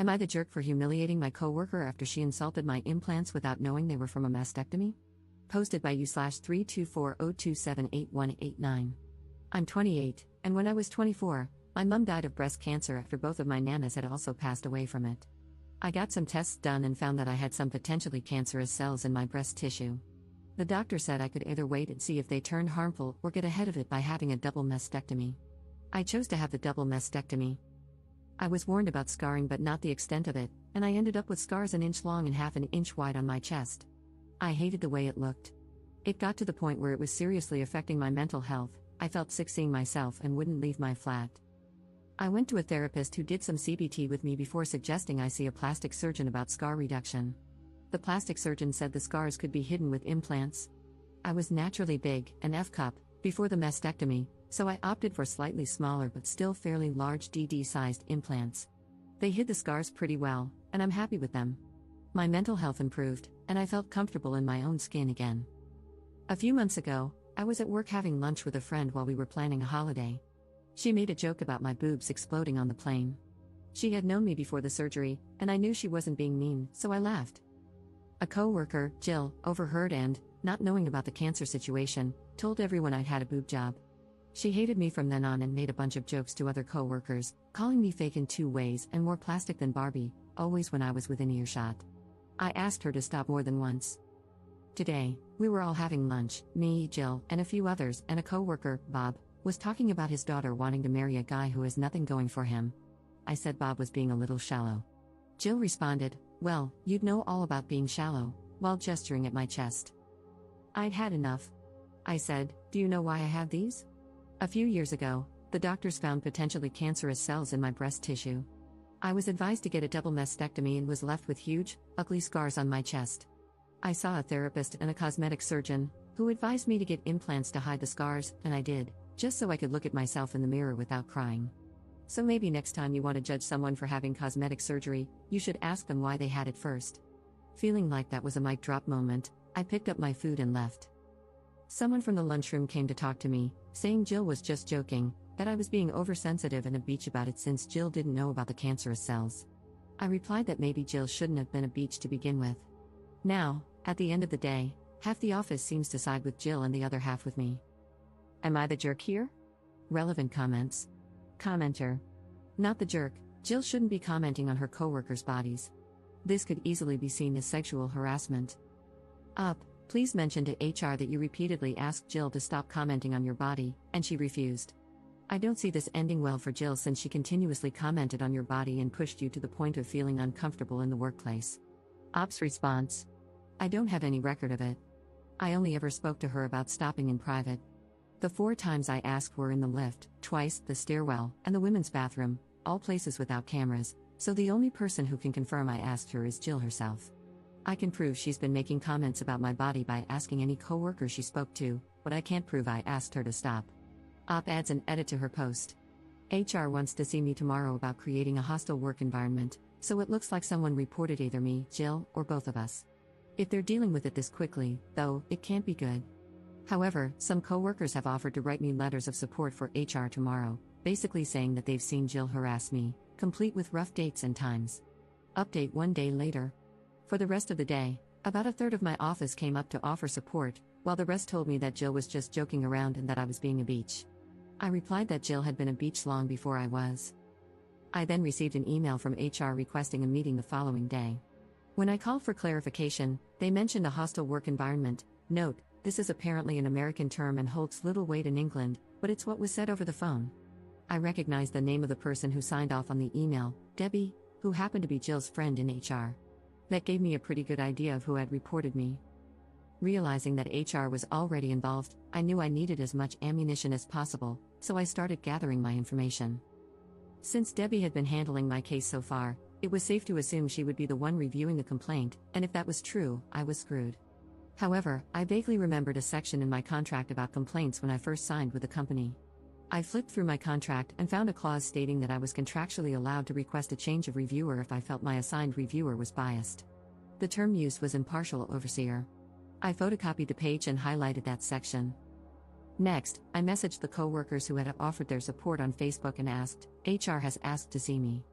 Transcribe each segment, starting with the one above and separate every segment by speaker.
Speaker 1: Am I the jerk for humiliating my coworker after she insulted my implants without knowing they were from a mastectomy? Posted by u/32402788189. I'm 28, and when I was 24, my mum died of breast cancer after both of my nanas had also passed away from it. I got some tests done and found that I had some potentially cancerous cells in my breast tissue. The doctor said I could either wait and see if they turned harmful or get ahead of it by having a double mastectomy. I chose to have the double mastectomy. I was warned about scarring but not the extent of it, and I ended up with scars an inch long and half an inch wide on my chest. I hated the way it looked. It got to the point where it was seriously affecting my mental health. I felt sick seeing myself and wouldn't leave my flat. I went to a therapist who did some CBT with me before suggesting I see a plastic surgeon about scar reduction. The plastic surgeon said the scars could be hidden with implants. I was naturally big, an F-cup, before the mastectomy, so I opted for slightly smaller but still fairly large DD-sized implants. They hid the scars pretty well, and I'm happy with them. My mental health improved, and I felt comfortable in my own skin again. A few months ago, I was at work having lunch with a friend while we were planning a holiday. She made a joke about my boobs exploding on the plane. She had known me before the surgery, and I knew she wasn't being mean, so I laughed. A coworker, Jill, overheard and, not knowing about the cancer situation, told everyone I'd had a boob job. She hated me from then on and made a bunch of jokes to other coworkers, calling me fake in 2 ways and more plastic than Barbie, always when I was within earshot. I asked her to stop more than once. Today, we were all having lunch, me, Jill, and a few others, and a coworker, Bob, was talking about his daughter wanting to marry a guy who has nothing going for him. I said Bob was being a little shallow. Jill responded, "Well, you'd know all about being shallow," while gesturing at my chest. I'd had enough. I said, "Do you know why I have these? A few years ago, the doctors found potentially cancerous cells in my breast tissue. I was advised to get a double mastectomy and was left with huge, ugly scars on my chest. I saw a therapist and a cosmetic surgeon, who advised me to get implants to hide the scars, and I did, just so I could look at myself in the mirror without crying. So maybe next time you want to judge someone for having cosmetic surgery, you should ask them why they had it first." Feeling like that was a mic drop moment, I picked up my food and left. Someone from the lunchroom came to talk to me, saying Jill was just joking, that I was being oversensitive and a beach about it since Jill didn't know about the cancerous cells. I replied that maybe Jill shouldn't have been a beach to begin with. Now, at the end of the day, half the office seems to side with Jill and the other half with me. Am I the jerk here? Relevant comments. Commenter. Not the jerk. Jill shouldn't be commenting on her coworkers' bodies. This could easily be seen as sexual harassment. Up. Please mention to HR that you repeatedly asked Jill to stop commenting on your body, and she refused. I don't see this ending well for Jill since she continuously commented on your body and pushed you to the point of feeling uncomfortable in the workplace. Op's response. I don't have any record of it. I only ever spoke to her about stopping in private. The 4 times I asked were in the lift, twice the stairwell, and the women's bathroom, all places without cameras, so the only person who can confirm I asked her is Jill herself. I can prove she's been making comments about my body by asking any coworker she spoke to, but I can't prove I asked her to stop. Op adds an edit to her post. HR wants to see me tomorrow about creating a hostile work environment, so it looks like someone reported either me, Jill, or both of us. If they're dealing with it this quickly, though, it can't be good. However, some coworkers have offered to write me letters of support for HR tomorrow, basically saying that they've seen Jill harass me, complete with rough dates and times. Update 1 day later. For the rest of the day, about a third of my office came up to offer support, while the rest told me that Jill was just joking around and that I was being a beach. I replied that Jill had been a beach long before I was. I then received an email from HR requesting a meeting the following day. When I called for clarification, they mentioned a hostile work environment. Note, this is apparently an American term and holds little weight in England, but it's what was said over the phone. I recognized the name of the person who signed off on the email, Debbie, who happened to be Jill's friend in HR. That gave me a pretty good idea of who had reported me. Realizing that HR was already involved, I knew I needed as much ammunition as possible, so I started gathering my information. Since Debbie had been handling my case so far, it was safe to assume she would be the one reviewing the complaint, and if that was true, I was screwed. However, I vaguely remembered a section in my contract about complaints when I first signed with the company. I flipped through my contract and found a clause stating that I was contractually allowed to request a change of reviewer if I felt my assigned reviewer was biased. The term used was impartial overseer. I photocopied the page and highlighted that section. Next, I messaged the coworkers who had offered their support on Facebook and asked, HR has asked to see me.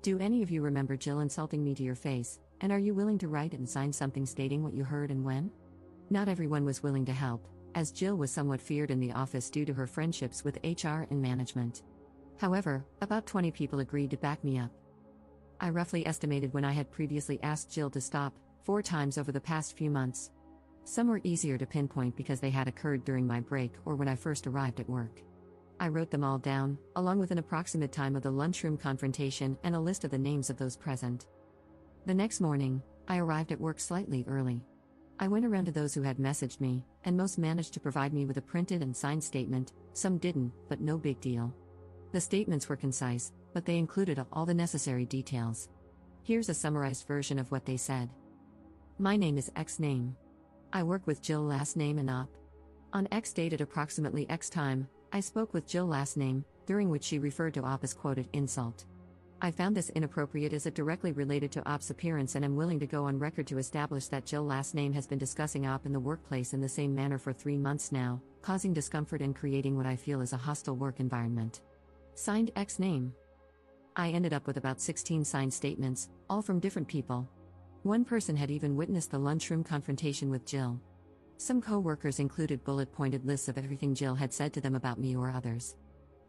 Speaker 1: Do any of you remember Jill insulting me to your face, and are you willing to write and sign something stating what you heard and when? Not everyone was willing to help, as Jill was somewhat feared in the office due to her friendships with HR and management. However, about 20 people agreed to back me up. I roughly estimated when I had previously asked Jill to stop, 4 times over the past few months. Some were easier to pinpoint because they had occurred during my break or when I first arrived at work. I wrote them all down, along with an approximate time of the lunchroom confrontation and a list of the names of those present. The next morning, I arrived at work slightly early. I went around to those who had messaged me, and most managed to provide me with a printed and signed statement, some didn't, but no big deal. The statements were concise, but they included all the necessary details. Here's a summarized version of what they said. My name is X name. I work with Jill last name and op. On X date at approximately X time, I spoke with Jill last name, during which she referred to op as quoted insult. I found this inappropriate as it directly related to op's appearance and am willing to go on record to establish that Jill last name has been discussing op in the workplace in the same manner for 3 months now, causing discomfort and creating what I feel is a hostile work environment. Signed X name. I ended up with about 16 signed statements, all from different people. One person had even witnessed the lunchroom confrontation with Jill. Some co-workers included bullet-pointed lists of everything Jill had said to them about me or others.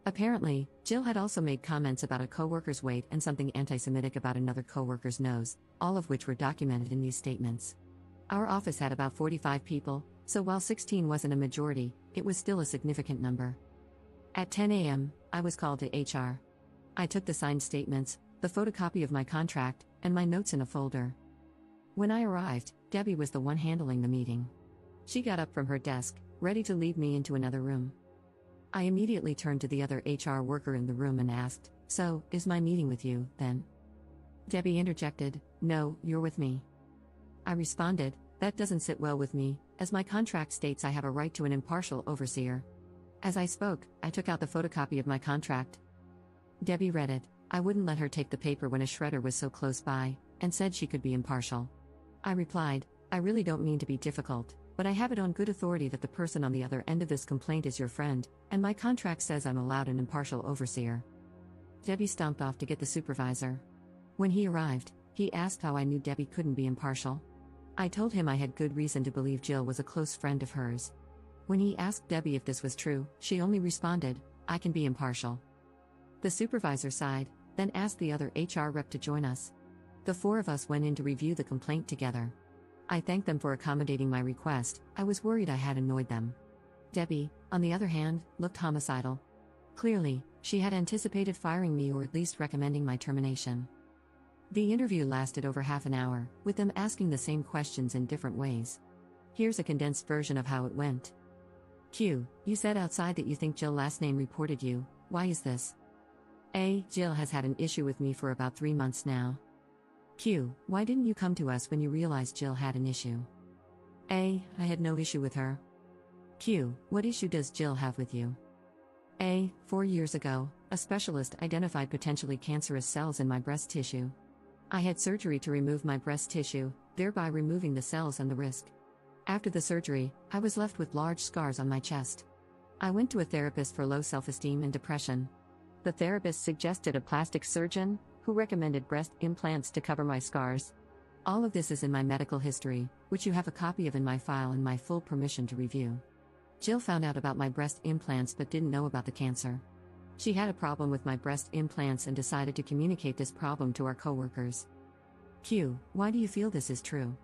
Speaker 1: Apparently, Jill had also made comments about a co-worker's weight and something anti-Semitic about another co-worker's nose, all of which were documented in these statements. Our office had about 45 people, so while 16 wasn't a majority, it was still a significant number. At 10 a.m., I was called to HR. I took the signed statements, the photocopy of my contract, and my notes in a folder. When I arrived, Debbie was the one handling the meeting. She got up from her desk, ready to lead me into another room. I immediately turned to the other HR worker in the room and asked, "So, is my meeting with you, then?" Debbie interjected, "No, you're with me." I responded, "That doesn't sit well with me, as my contract states I have a right to an impartial overseer." As I spoke, I took out the photocopy of my contract. Debbie read it. I wouldn't let her take the paper when a shredder was so close by, and said she could be impartial. I replied, "I really don't mean to be difficult, but I have it on good authority that the person on the other end of this complaint is your friend, and my contract says I'm allowed an impartial overseer." Debbie stomped off to get the supervisor. When he arrived, he asked how I knew Debbie couldn't be impartial. I told him I had good reason to believe Jill was a close friend of hers. When he asked Debbie if this was true, she only responded, "I can be impartial." The supervisor sighed, then asked the other HR rep to join us. The 4 of us went in to review the complaint together. I thanked them for accommodating my request. I was worried I had annoyed them. Debbie, on the other hand, looked homicidal. Clearly, she had anticipated firing me or at least recommending my termination. The interview lasted over half an hour, with them asking the same questions in different ways. Here's a condensed version of how it went. Q. You said outside that you think Jill last name reported you. Why is this? A. Jill has had an issue with me for about 3 months now. Q. Why didn't you come to us when you realized Jill had an issue? A. I had no issue with her. Q. What issue does Jill have with you? A. 4 years ago, a specialist identified potentially cancerous cells in my breast tissue. I had surgery to remove my breast tissue, thereby removing the cells and the risk. After the surgery, I was left with large scars on my chest. I went to a therapist for low self-esteem and depression. The therapist suggested a plastic surgeon, who recommended breast implants to cover my scars. All of this is in my medical history, which you have a copy of in my file and my full permission to review. Jill found out about my breast implants but didn't know about the cancer. She had a problem with my breast implants and decided to communicate this problem to our coworkers. Q. Why do you feel this is true?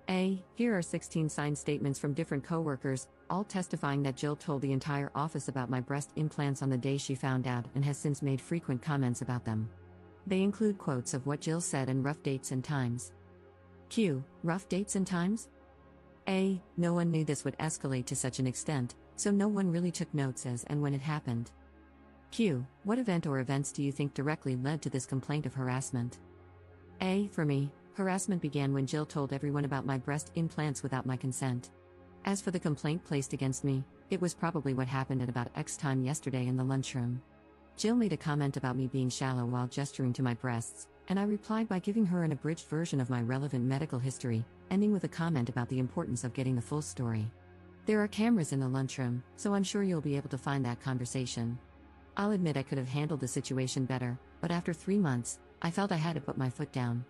Speaker 1: A. Here are 16 signed statements from different coworkers, all testifying that Jill told the entire office about my breast implants on the day she found out and has since made frequent comments about them. They include quotes of what Jill said and rough dates and times. Q. Rough dates and times? A. No one knew this would escalate to such an extent, so no one really took notes as and when it happened. Q. What event or events do you think directly led to this complaint of harassment? A. For me, harassment began when Jill told everyone about my breast implants without my consent. As for the complaint placed against me, it was probably what happened at about X time yesterday in the lunchroom. Jill made a comment about me being shallow while gesturing to my breasts, and I replied by giving her an abridged version of my relevant medical history, ending with a comment about the importance of getting the full story. There are cameras in the lunchroom, so I'm sure you'll be able to find that conversation. I'll admit I could have handled the situation better, but after 3 months, I felt I had to put my foot down.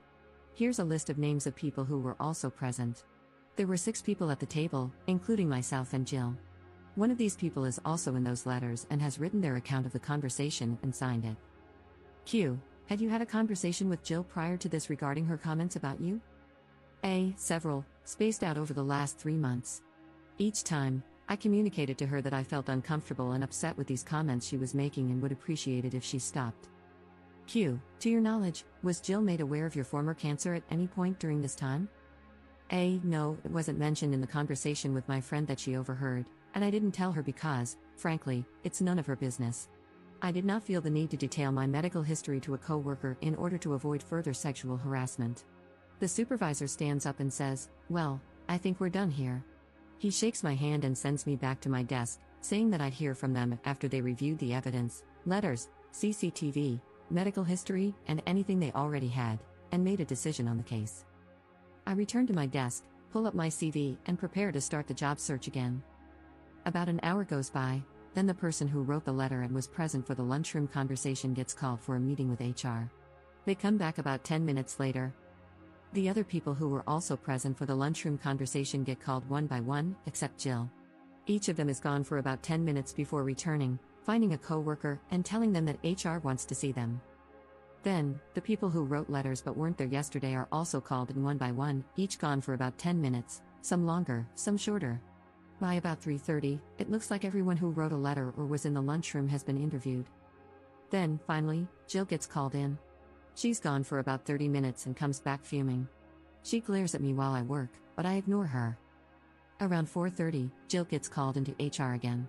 Speaker 1: Here's a list of names of people who were also present. There were 6 people at the table, including myself and Jill. One of these people is also in those letters and has written their account of the conversation and signed it. Q. Had you had a conversation with Jill prior to this regarding her comments about you? A. Several, spaced out over the last 3 months. Each time, I communicated to her that I felt uncomfortable and upset with these comments she was making and would appreciate it if she stopped. Q. To your knowledge, was Jill made aware of your former cancer at any point during this time? A. No, it wasn't mentioned in the conversation with my friend that she overheard, and I didn't tell her because, frankly, it's none of her business. I did not feel the need to detail my medical history to a coworker in order to avoid further sexual harassment. The supervisor stands up and says, "Well, I think we're done here." He shakes my hand and sends me back to my desk, saying that I'd hear from them after they reviewed the evidence, letters, CCTV, medical history, and anything they already had, and made a decision on the case. I return to my desk, pull up my CV, and prepare to start the job search again. About an hour goes by, then the person who wrote the letter and was present for the lunchroom conversation gets called for a meeting with HR. They come back about 10 minutes later. The other people who were also present for the lunchroom conversation get called one by one, except Jill. Each of them is gone for about 10 minutes before returning, finding a coworker, and telling them that HR wants to see them. Then, the people who wrote letters but weren't there yesterday are also called in one by one, each gone for about 10 minutes, some longer, some shorter. By about 3:30, it looks like everyone who wrote a letter or was in the lunchroom has been interviewed. Then, finally, Jill gets called in. She's gone for about 30 minutes and comes back fuming. She glares at me while I work, but I ignore her. Around 4:30, Jill gets called into HR again.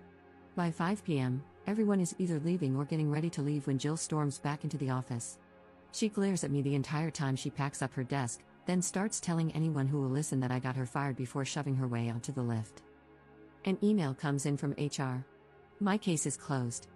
Speaker 1: By 5 p.m., everyone is either leaving or getting ready to leave when Jill storms back into the office. She glares at me the entire time she packs up her desk, then starts telling anyone who will listen that I got her fired before shoving her way onto the lift. An email comes in from HR. My case is closed.